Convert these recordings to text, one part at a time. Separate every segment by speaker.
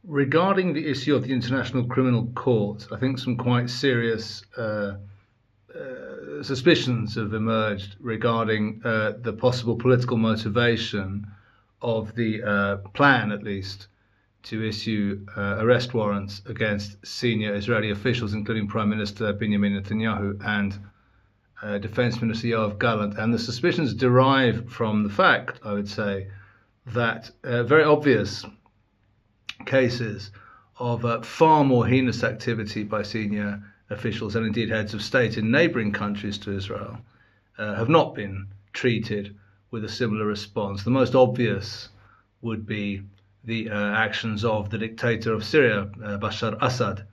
Speaker 1: Regarding the issue of the International Criminal Court, I think some quite serious suspicions have emerged regarding the possible political motivation of the plan, at least, to issue arrest warrants against senior Israeli officials, including Prime Minister Benjamin Netanyahu and Defense Minister Yoav Gallant. And the suspicions derive from the fact, I would say, that very obvious cases of far more heinous activity by senior officials and indeed heads of state in neighbouring countries to Israel have not been treated with a similar response. The most obvious would be the actions of the dictator of Syria, Bashar Assad,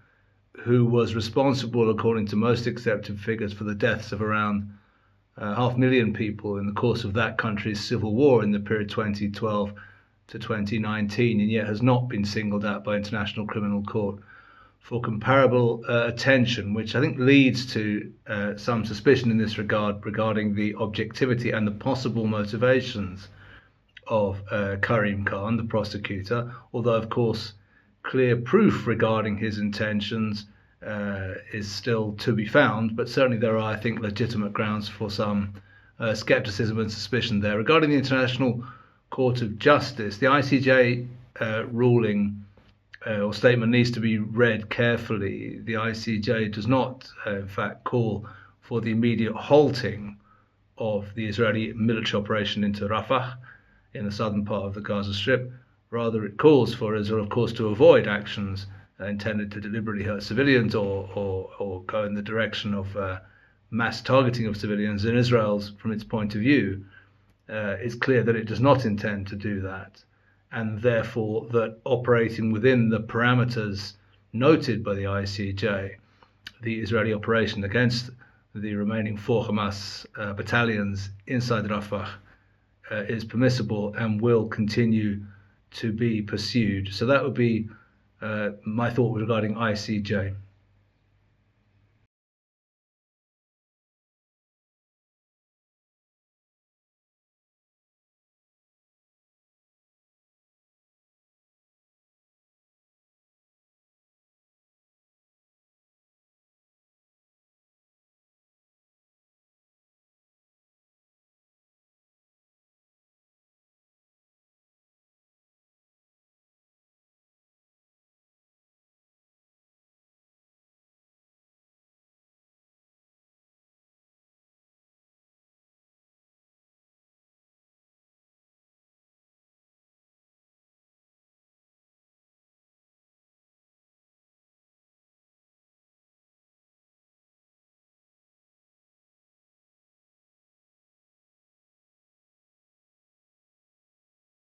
Speaker 1: who was responsible, according to most accepted figures, for the deaths of around 500,000 people in the course of that country's civil war in the period 2012 to 2019, and yet has not been singled out by International Criminal Court for comparable attention, which I think leads to some suspicion in this regard regarding the objectivity and the possible motivations of Karim Khan, the prosecutor, although of course clear proof regarding his intentions is still to be found, but certainly there are, I think, legitimate grounds for some skepticism and suspicion there. Regarding the International Court of Justice, the ICJ ruling or statement needs to be read carefully. The ICJ does not, in fact, call for the immediate halting of the Israeli military operation into Rafah in the southern part of the Gaza Strip. Rather, it calls for Israel, of course, to avoid actions intended to deliberately hurt civilians or go in the direction of mass targeting of civilians. And Israel's, from its point of view, it's clear that it does not intend to do that, and therefore that operating within the parameters noted by the ICJ, the Israeli operation against the remaining 4 Hamas battalions inside Rafah is permissible and will continue to be pursued. So that would be my thought regarding ICJ.